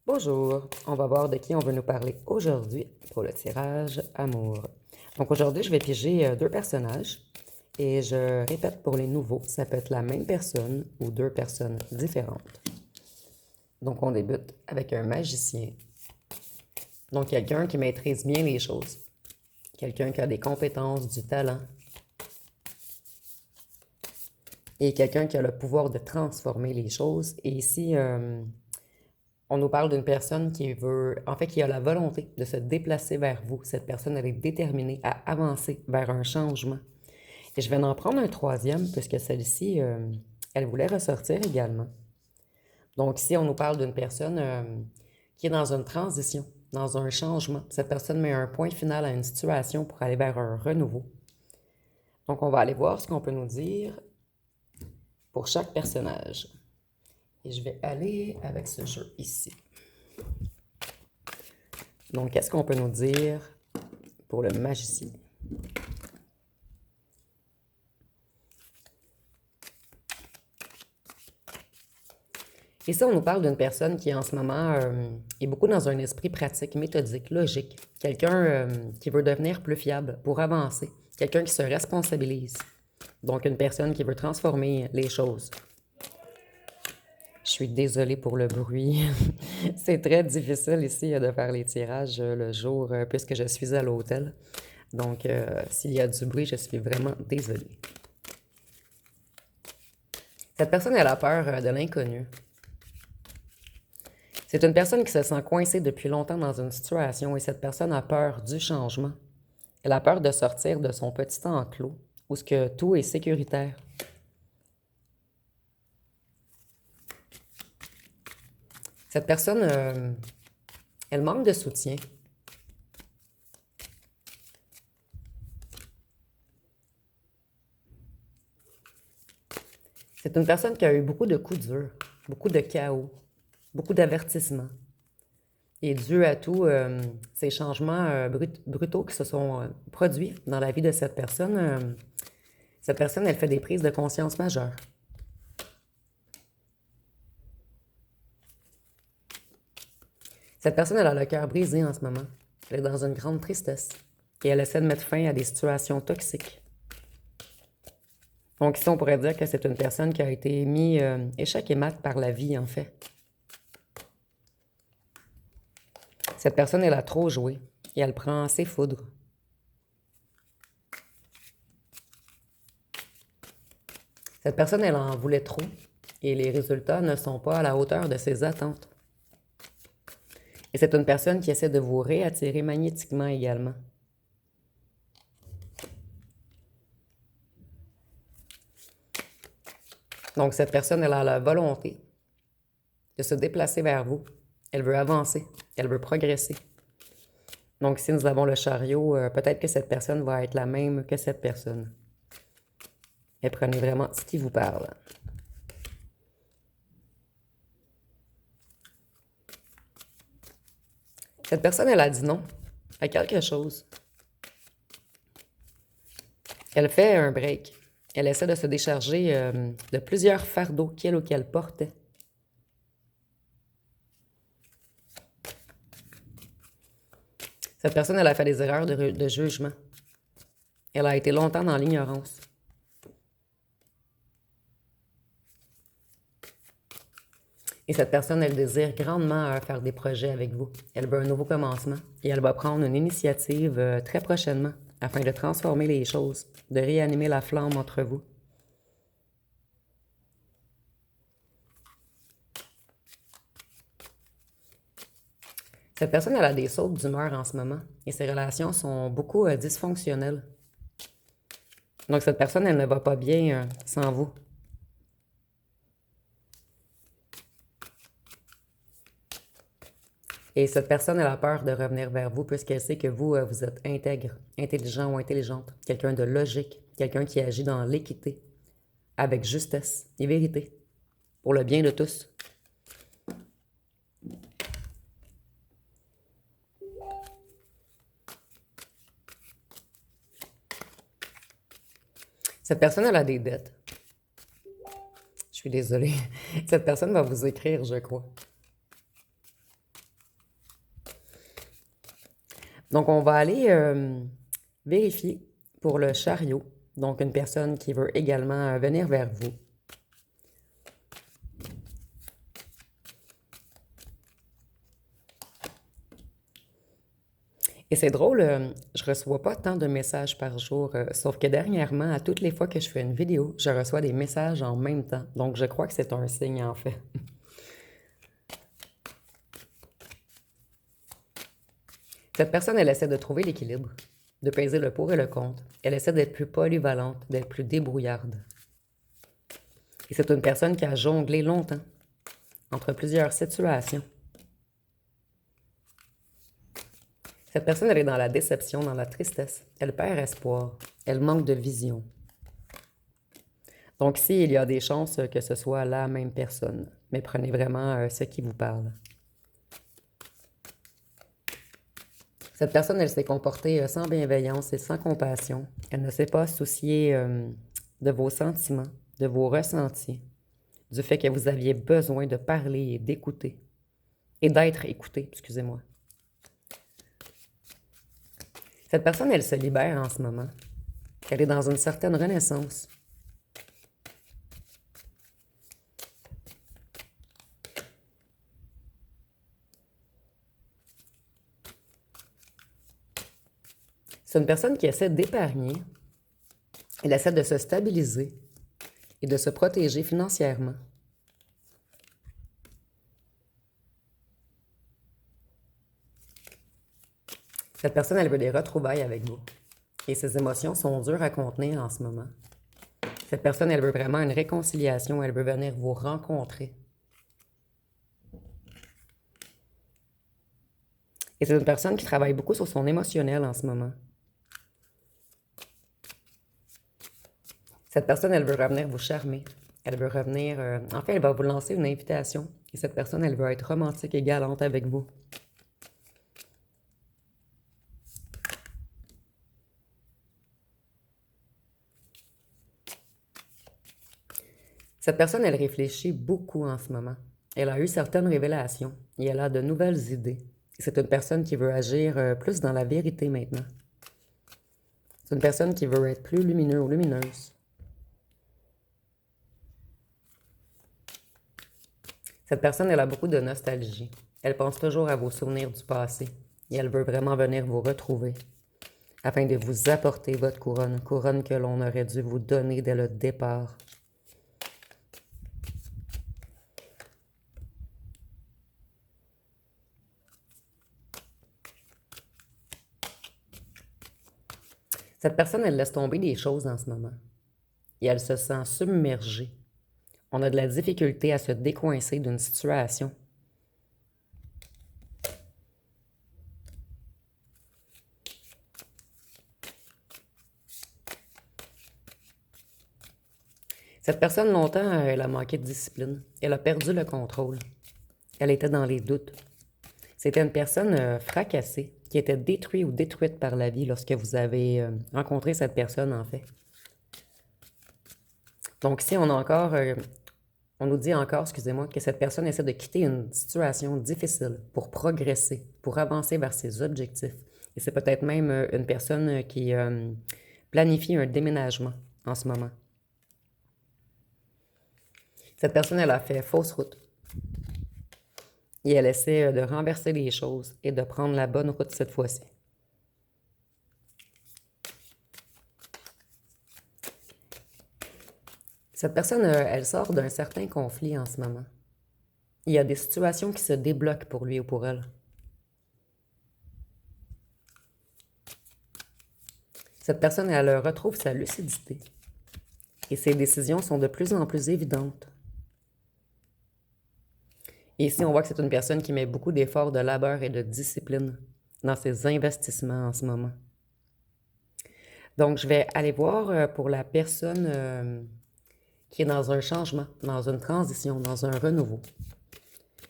Bonjour, on va voir de qui on veut nous parler aujourd'hui pour le tirage amour. Donc aujourd'hui, je vais piger deux personnages et je répète pour les nouveaux, ça peut être la même personne ou deux personnes différentes. Donc on débute avec un magicien. Donc quelqu'un qui maîtrise bien les choses, quelqu'un qui a des compétences, du talent et quelqu'un qui a le pouvoir de transformer les choses. Et ici, on nous parle d'une personne qui veut, en fait, qui a la volonté de se déplacer vers vous. Cette personne, elle est déterminée à avancer vers un changement. Et je vais en prendre un troisième, puisque celle-ci, elle voulait ressortir également. Donc ici, on nous parle d'une personne qui est dans une transition, dans un changement. Cette personne met un point final à une situation pour aller vers un renouveau. Donc on va aller voir ce qu'on peut nous dire pour chaque personnage. Et je vais aller avec ce jeu ici. Donc, qu'est-ce qu'on peut nous dire pour le magicien? Ici, on nous parle d'une personne qui, en ce moment, est beaucoup dans un esprit pratique, méthodique, logique. Quelqu'un qui veut devenir plus fiable pour avancer. Quelqu'un qui se responsabilise. Donc, une personne qui veut transformer les choses. Je suis désolée pour le bruit. C'est très difficile ici de faire les tirages le jour puisque je suis à l'hôtel. Donc, s'il y a du bruit, je suis vraiment désolée. Cette personne, elle a peur de l'inconnu. C'est une personne qui se sent coincée depuis longtemps dans une situation et cette personne a peur du changement. Elle a peur de sortir de son petit enclos où ce que tout est sécuritaire. Cette personne, elle manque de soutien. C'est une personne qui a eu beaucoup de coups durs, beaucoup de chaos, beaucoup d'avertissements. Et dû à tous ces changements brutaux qui se sont produits dans la vie de cette personne, elle fait des prises de conscience majeures. Cette personne, elle a le cœur brisé en ce moment. Elle est dans une grande tristesse. Et elle essaie de mettre fin à des situations toxiques. Donc ici, on pourrait dire que c'est une personne qui a été mise échec et mat par la vie, en fait. Cette personne, elle a trop joué. Et elle prend ses foudres. Cette personne, elle en voulait trop. Et les résultats ne sont pas à la hauteur de ses attentes. Et c'est une personne qui essaie de vous réattirer magnétiquement également. Donc, cette personne, elle a la volonté de se déplacer vers vous. Elle veut avancer. Elle veut progresser. Donc, si nous avons le chariot, peut-être que cette personne va être la même que cette personne. Et prenez vraiment ce qui vous parle. Cette personne, elle a dit non à quelque chose. Elle fait un break. Elle essaie de se décharger de plusieurs fardeaux qu'elle ou qu'elle portait. Cette personne, elle a fait des erreurs de jugement. Elle a été longtemps dans l'ignorance. Et cette personne, elle désire grandement faire des projets avec vous. Elle veut un nouveau commencement et elle va prendre une initiative très prochainement afin de transformer les choses, de réanimer la flamme entre vous. Cette personne, elle a des sautes d'humeur en ce moment et ses relations sont beaucoup dysfonctionnelles. Donc, cette personne, elle ne va pas bien sans vous. Et cette personne, elle a peur de revenir vers vous puisqu'elle sait que vous, vous êtes intègre, intelligent ou intelligente, quelqu'un de logique, quelqu'un qui agit dans l'équité, avec justesse et vérité, pour le bien de tous. Cette personne, elle a des dettes. Je suis désolée. Cette personne va vous écrire, je crois. Donc, on va aller vérifier pour le chariot. Donc, une personne qui veut également venir vers vous. Et c'est drôle, je reçois pas tant de messages par jour, sauf que dernièrement, à toutes les fois que je fais une vidéo, je reçois des messages en même temps. Donc, je crois que c'est un signe, en fait. Cette personne, elle essaie de trouver l'équilibre, de peser le pour et le contre. Elle essaie d'être plus polyvalente, d'être plus débrouillarde. Et c'est une personne qui a jonglé longtemps entre plusieurs situations. Cette personne, elle est dans la déception, dans la tristesse. Elle perd espoir. Elle manque de vision. Donc, ici, il y a des chances que ce soit la même personne. Mais prenez vraiment ce qui vous parle. Cette personne, elle s'est comportée sans bienveillance et sans compassion. Elle ne s'est pas souciée de vos sentiments, de vos ressentis, du fait que vous aviez besoin de parler et d'écouter. Et d'être écouté, excusez-moi. Cette personne, elle se libère en ce moment. Elle est dans une certaine renaissance. C'est une personne qui essaie d'épargner. Elle essaie de se stabiliser et de se protéger financièrement. Cette personne, elle veut des retrouvailles avec vous. Et ses émotions sont dures à contenir en ce moment. Cette personne, elle veut vraiment une réconciliation. Elle veut venir vous rencontrer. Et c'est une personne qui travaille beaucoup sur son émotionnel en ce moment. Cette personne, elle veut revenir vous charmer. Elle veut revenir... en fait, elle va vous lancer une invitation. Et cette personne, elle veut être romantique et galante avec vous. Cette personne, elle réfléchit beaucoup en ce moment. Elle a eu certaines révélations et elle a de nouvelles idées. C'est une personne qui veut agir plus dans la vérité maintenant. C'est une personne qui veut être plus lumineux ou lumineuse. Cette personne, elle a beaucoup de nostalgie. Elle pense toujours à vos souvenirs du passé et elle veut vraiment venir vous retrouver afin de vous apporter votre couronne, couronne que l'on aurait dû vous donner dès le départ. Cette personne, elle laisse tomber des choses en ce moment et elle se sent submergée. On a de la difficulté à se décoincer d'une situation. Cette personne, longtemps, elle a manqué de discipline. Elle a perdu le contrôle. Elle était dans les doutes. C'était une personne fracassée, qui était détruite ou détruite par la vie lorsque vous avez rencontré cette personne, en fait. Donc ici, on nous dit encore, excusez-moi, que cette personne essaie de quitter une situation difficile pour progresser, pour avancer vers ses objectifs. Et c'est peut-être même une personne qui planifie un déménagement en ce moment. Cette personne, elle a fait fausse route. Et elle essaie de renverser les choses et de prendre la bonne route cette fois-ci. Cette personne, elle sort d'un certain conflit en ce moment. Il y a des situations qui se débloquent pour lui ou pour elle. Cette personne, elle retrouve sa lucidité. Et ses décisions sont de plus en plus évidentes. Et ici, on voit que c'est une personne qui met beaucoup d'efforts, de labeur et de discipline dans ses investissements en ce moment. Donc, je vais aller voir pour la personne qui est dans un changement, dans une transition, dans un renouveau.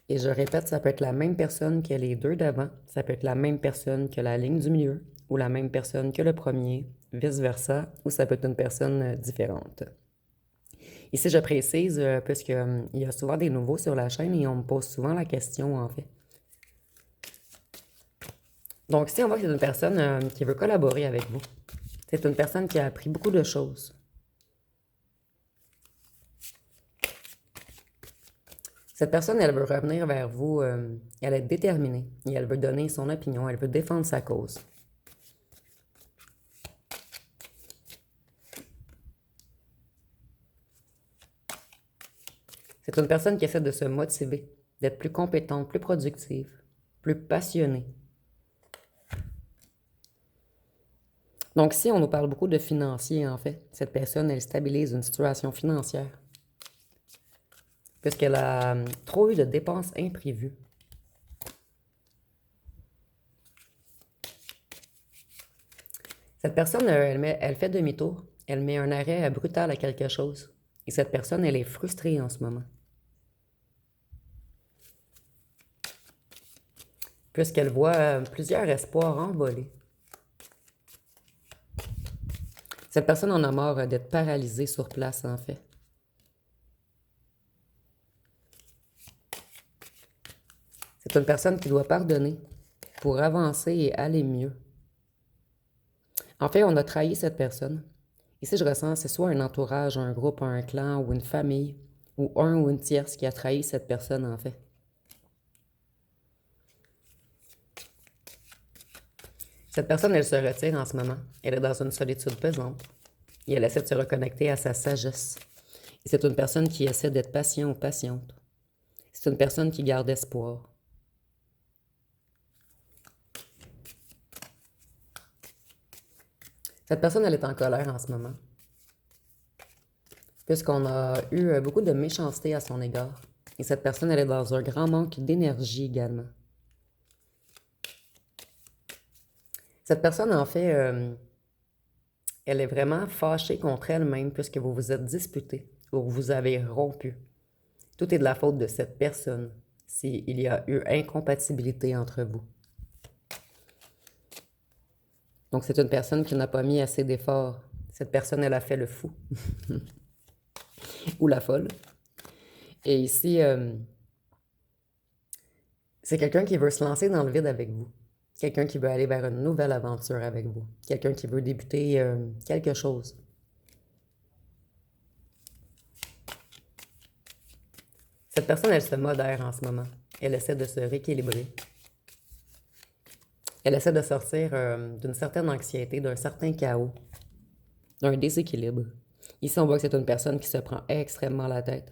Et je répète, ça peut être la même personne que les deux d'avant, ça peut être la même personne que la ligne du milieu, ou la même personne que le premier, vice-versa, ou ça peut être une personne différente. Ici, je précise, puisqu'il y a souvent des nouveaux sur la chaîne et on me pose souvent la question, en fait. Donc, si on voit que c'est une personne qui veut collaborer avec vous, c'est une personne qui a appris beaucoup de choses. Cette personne, elle veut revenir vers vous, elle est déterminée et elle veut donner son opinion, elle veut défendre sa cause. C'est une personne qui essaie de se motiver, d'être plus compétente, plus productive, plus passionnée. Donc, si on nous parle beaucoup de financier, en fait, cette personne, elle stabilise une situation financière puisqu'elle a trop eu de dépenses imprévues. Cette personne, elle fait demi-tour, elle met un arrêt brutal à quelque chose. Et cette personne, elle est frustrée en ce moment. Puisqu'elle voit plusieurs espoirs envolés. Cette personne en a marre d'être paralysée sur place, en fait. C'est une personne qui doit pardonner pour avancer et aller mieux. En fait, on a trahi cette personne. Ici, je ressens, c'est soit un entourage, un groupe, un clan ou une famille, ou un ou une tierce qui a trahi cette personne, en fait. Cette personne, elle se retire en ce moment. Elle est dans une solitude pesante. Et elle essaie de se reconnecter à sa sagesse. Et c'est une personne qui essaie d'être patient ou patiente. C'est une personne qui garde espoir. Cette personne, elle est en colère en ce moment. Puisqu'on a eu beaucoup de méchanceté à son égard. Et cette personne, elle est dans un grand manque d'énergie également. Cette personne, en fait, elle est vraiment fâchée contre elle-même puisque vous vous êtes disputé ou vous avez rompu. Tout est de la faute de cette personne s'il y a eu incompatibilité entre vous. Donc, c'est une personne qui n'a pas mis assez d'efforts. Cette personne, elle a fait le fou. Ou la folle. Et ici, c'est quelqu'un qui veut se lancer dans le vide avec vous. Quelqu'un qui veut aller vers une nouvelle aventure avec vous. Quelqu'un qui veut débuter quelque chose. Cette personne, elle se modère en ce moment. Elle essaie de se rééquilibrer. Elle essaie de sortir d'une certaine anxiété, d'un certain chaos, d'un déséquilibre. Ici, on voit que c'est une personne qui se prend extrêmement la tête.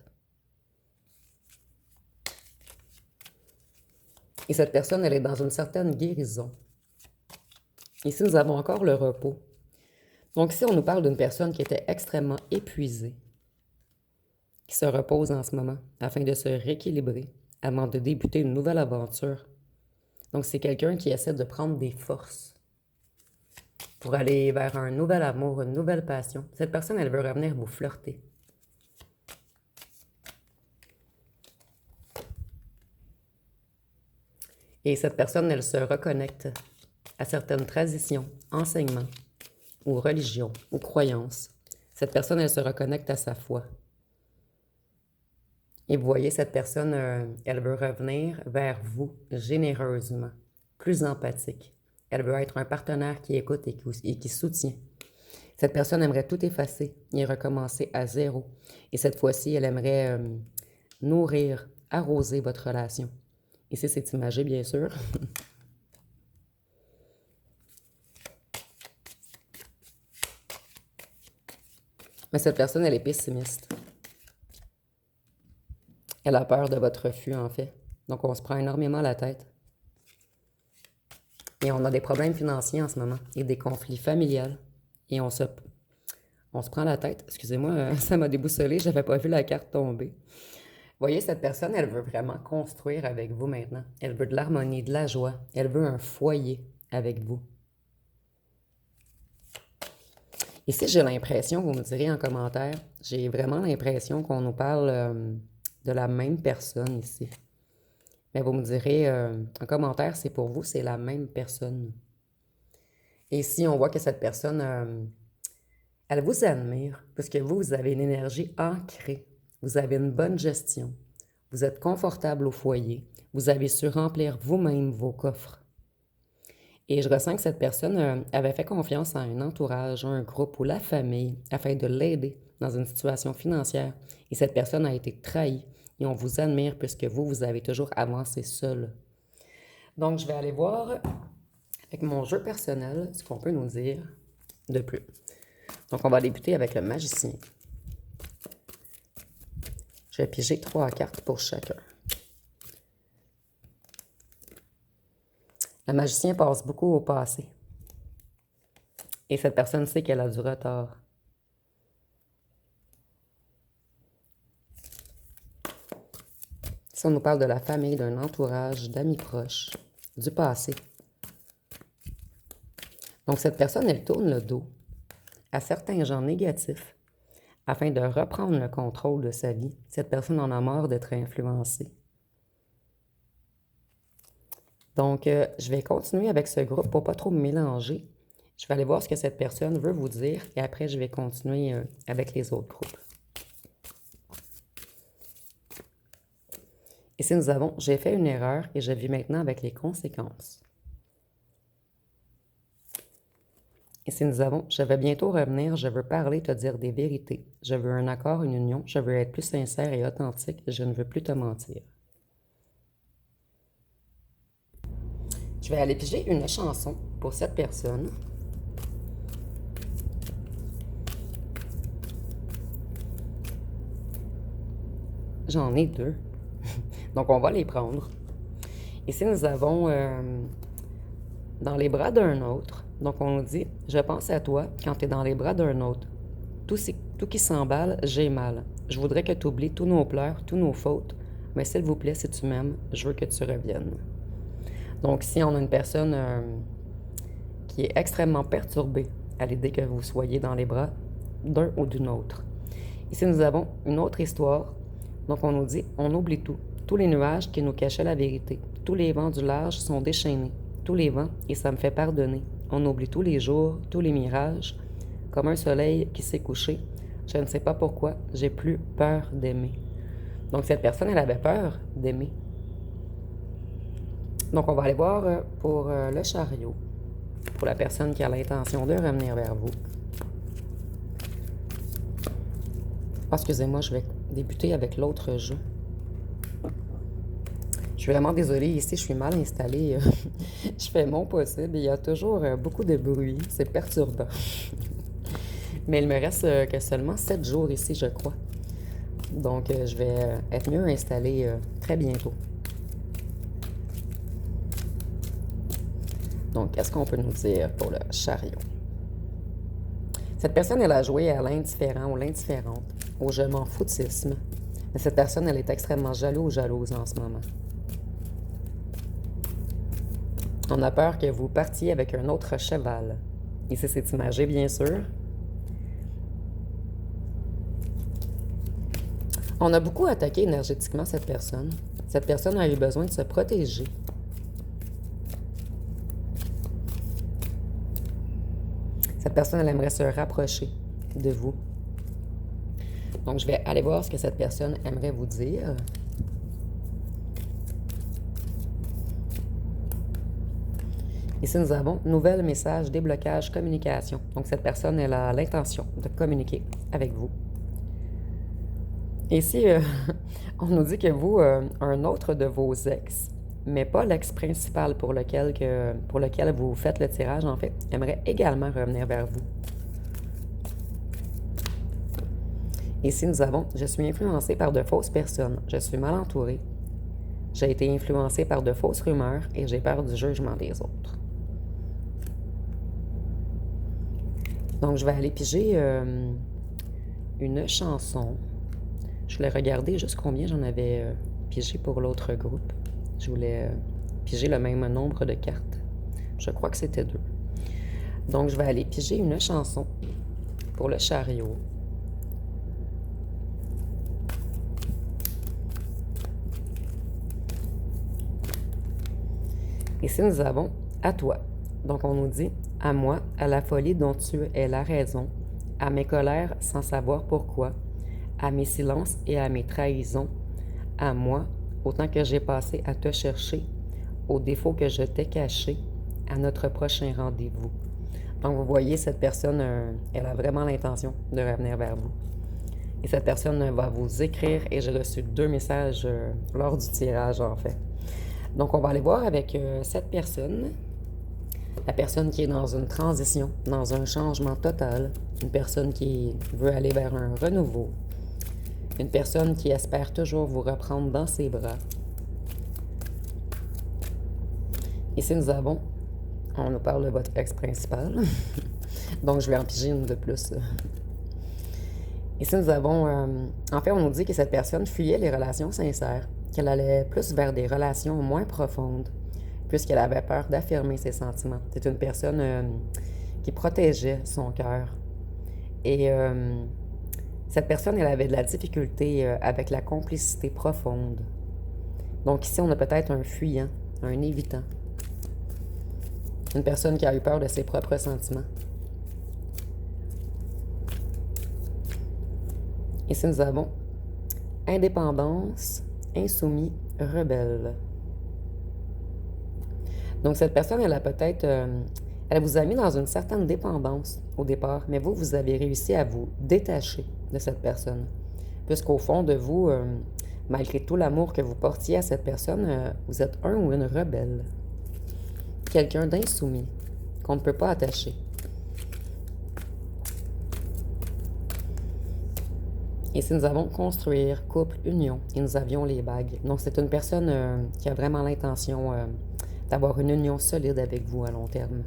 Et cette personne, elle est dans une certaine guérison. Ici, nous avons encore le repos. Donc ici, on nous parle d'une personne qui était extrêmement épuisée, qui se repose en ce moment afin de se rééquilibrer avant de débuter une nouvelle aventure. Donc c'est quelqu'un qui essaie de prendre des forces pour aller vers un nouvel amour, une nouvelle passion. Cette personne, elle veut revenir vous flirter. Et cette personne, elle se reconnecte à certaines traditions, enseignements, ou religions, ou croyances. Cette personne, elle se reconnecte à sa foi. Et vous voyez, cette personne, elle veut revenir vers vous généreusement, plus empathique. Elle veut être un partenaire qui écoute et qui soutient. Cette personne aimerait tout effacer et recommencer à zéro. Et cette fois-ci, elle aimerait nourrir, arroser votre relation. Ici, c'est imagé, bien sûr. Mais cette personne, elle est pessimiste. Elle a peur de votre refus, en fait. Donc, on se prend énormément la tête. Et on a des problèmes financiers en ce moment et des conflits familiaux. Et on se prend la tête. Excusez-moi, ça m'a déboussolé, j'avais pas vu la carte tomber. Vous voyez, cette personne, elle veut vraiment construire avec vous maintenant. Elle veut de l'harmonie, de la joie. Elle veut un foyer avec vous. Ici, j'ai l'impression, vous me direz en commentaire, j'ai vraiment l'impression qu'on nous parle de la même personne ici. Mais vous me direz en commentaire, c'est pour vous, c'est la même personne. Et ici, on voit que cette personne, elle vous admire, parce que vous avez une énergie ancrée. Vous avez une bonne gestion. Vous êtes confortable au foyer. Vous avez su remplir vous-même vos coffres. Et je ressens que cette personne avait fait confiance à un entourage, un groupe ou la famille afin de l'aider dans une situation financière. Et cette personne a été trahie. Et on vous admire puisque vous, vous avez toujours avancé seul. Donc, je vais aller voir avec mon jeu personnel ce qu'on peut nous dire de plus. Donc, on va débuter avec le magicien. Je vais piger 3 cartes pour chacun. Le magicien passe beaucoup au passé. Et cette personne sait qu'elle a du retard. Si on nous parle de la famille, d'un entourage, d'amis proches, du passé. Donc, cette personne, elle tourne le dos à certains gens négatifs afin de reprendre le contrôle de sa vie. Cette personne en a marre d'être influencée. Donc, je vais continuer avec ce groupe pour ne pas trop me mélanger. Je vais aller voir ce que cette personne veut vous dire et après, je vais continuer avec les autres groupes. Ici, nous avons « J'ai fait une erreur et je vis maintenant avec les conséquences ». Ici, nous avons « Je vais bientôt revenir, je veux parler, te dire des vérités. Je veux un accord, une union, je veux être plus sincère et authentique, je ne veux plus te mentir. » Je vais aller piger une chanson pour cette personne. J'en ai 2. Donc, on va les prendre. Ici, nous avons dans les bras d'un autre. Donc, on nous dit « Je pense à toi quand tu es dans les bras d'un autre. Tout qui s'emballe, j'ai mal. Je voudrais que tu oublies tous nos pleurs, tous nos fautes. Mais s'il vous plaît, si tu m'aimes, je veux que tu reviennes. » Donc, si on a une personne qui est extrêmement perturbée à l'idée que vous soyez dans les bras d'un ou d'une autre. Ici, nous avons une autre histoire. Donc, on nous dit « On oublie tout. Tous les nuages qui nous cachaient la vérité. Tous les vents du large sont déchaînés. Tous les vents, et ça me fait pardonner. On oublie tous les jours, tous les mirages. Comme un soleil qui s'est couché. Je ne sais pas pourquoi, j'ai plus peur d'aimer. » Donc, cette personne, elle avait peur d'aimer. Donc, on va aller voir pour le chariot, pour la personne qui a l'intention de revenir vers vous. Ah, excusez-moi, je vais débuter avec l'autre jeu. Je suis vraiment désolée, ici, je suis mal installée. Je fais mon possible, il y a toujours beaucoup de bruit, c'est perturbant. Mais il me reste que seulement 7 jours ici, je crois. Donc, je vais être mieux installée très bientôt. Donc, qu'est-ce qu'on peut nous dire pour le chariot? Cette personne, elle a joué à l'indifférent ou l'indifférente, au je m'en foutisme. Mais cette personne, elle est extrêmement jaloux ou jalouse en ce moment. On a peur que vous partiez avec un autre cheval. Ici, c'est imagé, bien sûr. On a beaucoup attaqué énergétiquement cette personne. Cette personne a eu besoin de se protéger. Cette personne, elle aimerait se rapprocher de vous. Donc, je vais aller voir ce que cette personne aimerait vous dire. Ici, nous avons nouvel message, déblocage, communication. Donc, cette personne, elle a l'intention de communiquer avec vous. Ici, on nous dit que vous, un autre de vos ex, mais pas l'ex principal pour lequel vous faites le tirage, en fait, aimerait également revenir vers vous. Ici, nous avons « Je suis influencé par de fausses personnes. Je suis mal entouré. J'ai été influencé par de fausses rumeurs et j'ai peur du jugement des autres. » Donc, je vais aller piger une chanson. Je voulais regarder juste combien j'en avais pigé pour l'autre groupe. Je voulais piger le même nombre de cartes. Je crois que c'était 2. Donc, je vais aller piger une chanson pour le chariot. Ici, nous avons « À toi ». Donc, on nous dit « À moi, à la folie dont tu es la raison, à mes colères sans savoir pourquoi, à mes silences et à mes trahisons, à moi, autant que j'ai passé à te chercher, aux défauts que je t'ai cachés, à notre prochain rendez-vous. Donc, vous voyez, cette personne, elle a vraiment l'intention de revenir vers vous. Et cette personne va vous écrire et j'ai reçu 2 messages lors du tirage, en fait. Donc, on va aller voir avec cette personne. La personne qui est dans une transition, dans un changement total. Une personne qui veut aller vers un renouveau. Une personne qui espère toujours vous reprendre dans ses bras. Ici, nous avons, on nous parle de votre ex principal. Donc, je vais en piger une de plus. Ici, nous avons, en fait, on nous dit que cette personne fuyait les relations sincères, qu'elle allait plus vers des relations moins profondes, puisqu'elle avait peur d'affirmer ses sentiments. C'est une personne qui protégeait son cœur. Et cette personne, elle avait de la difficulté avec la complicité profonde. Donc ici, on a peut-être un fuyant, un évitant. Une personne qui a eu peur de ses propres sentiments. Ici, nous avons indépendance, insoumis, rebelle. Donc, cette personne, elle a peut-être... elle vous a mis dans une certaine dépendance au départ, mais vous avez réussi à vous détacher de cette personne. Puisqu'au fond de vous, malgré tout l'amour que vous portiez à cette personne, vous êtes un ou une rebelle. Quelqu'un d'insoumis, qu'on ne peut pas attacher. Ici, nous avons construire, couple, union, et nous avions les bagues. Donc, c'est une personne qui a vraiment l'intention d'avoir une union solide avec vous à long terme.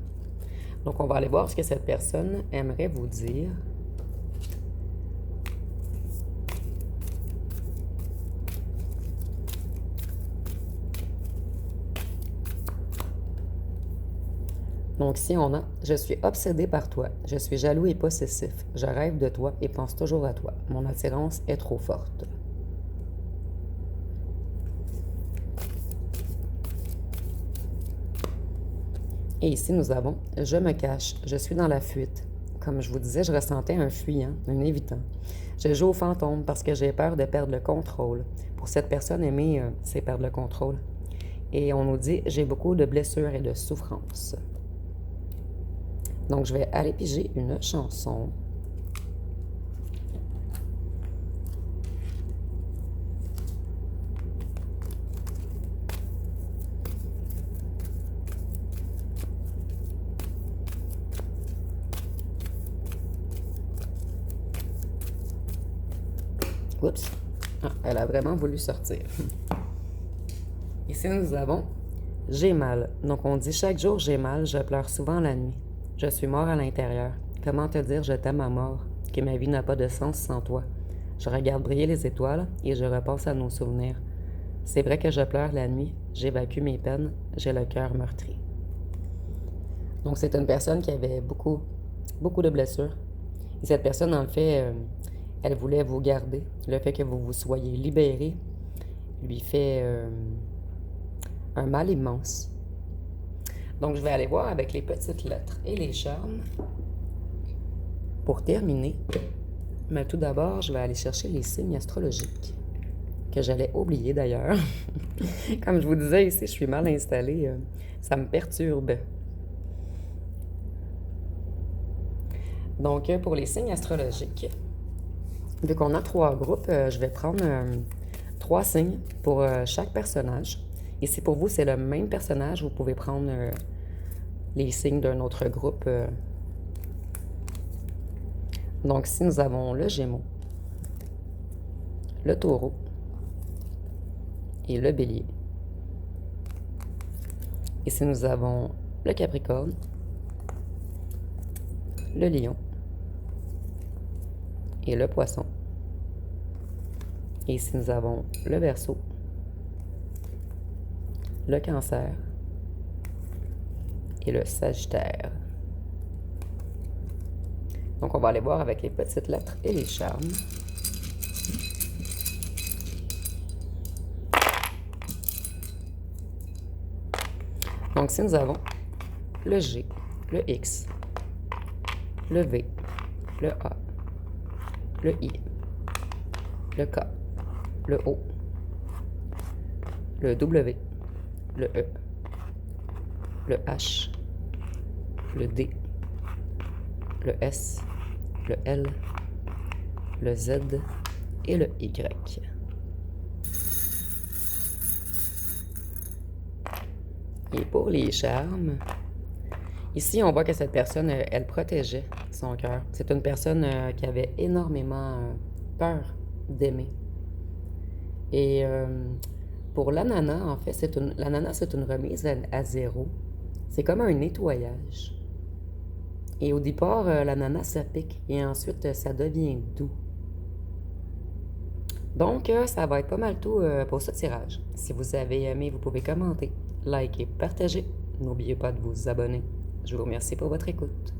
Donc, on va aller voir ce que cette personne aimerait vous dire. Donc, si on a « Je suis obsédé par toi. Je suis jaloux et possessif. Je rêve de toi et pense toujours à toi. Mon attirance est trop forte. » Et ici, nous avons « Je me cache. Je suis dans la fuite. » Comme je vous disais, je ressentais un fuyant, un évitant. Je joue au fantôme parce que j'ai peur de perdre le contrôle. Pour cette personne, aimer, c'est perdre le contrôle. Et on nous dit « J'ai beaucoup de blessures et de souffrances. » Donc, je vais aller piger une chanson. Oups. Ah, elle a vraiment voulu sortir. Ici, nous avons « J'ai mal ». Donc, on dit « Chaque jour, j'ai mal. Je pleure souvent la nuit. Je suis mort à l'intérieur. Comment te dire je t'aime à mort, que ma vie n'a pas de sens sans toi. Je regarde briller les étoiles et je repense à nos souvenirs. C'est vrai que je pleure la nuit, j'évacue mes peines, j'ai le cœur meurtri. » Donc, c'est une personne qui avait beaucoup de blessures. Et cette personne, en fait, elle voulait vous garder. Le fait que vous vous soyez libéré lui fait un mal immense. Donc, je vais aller voir avec les petites lettres et les charmes pour terminer. Mais tout d'abord, je vais aller chercher les signes astrologiques que j'allais oublier d'ailleurs. Comme je vous disais ici, je suis mal installée. Ça me perturbe. Donc, pour les signes astrologiques, vu qu'on a 3 groupes, je vais prendre 3 signes pour chaque personnage. Et si pour vous, c'est le même personnage, vous pouvez prendre les signes d'un autre groupe. Donc, ici, nous avons le Gémeaux, le Taureau et le Bélier. Ici, nous avons le Capricorne, le Lion et le Poisson. Et ici, nous avons le Verseau, le Cancer et le Sagittaire. Donc, on va aller voir avec les petites lettres et les charmes. Donc, si nous avons le G, le X, le V, le A, le I, le K, le O, le W, le E, le H le D, le S, le L, le Z et le Y. Et pour les charmes, ici on voit que cette personne, elle protégeait son cœur. C'est une personne qui avait énormément peur d'aimer. Et pour l'ananas, en fait, l'ananas, c'est une remise à zéro. C'est comme un nettoyage. Et au départ, l'ananas, ça pique. Et ensuite, ça devient doux. Donc, ça va être pas mal tout pour ce tirage. Si vous avez aimé, vous pouvez commenter, liker, partager. N'oubliez pas de vous abonner. Je vous remercie pour votre écoute.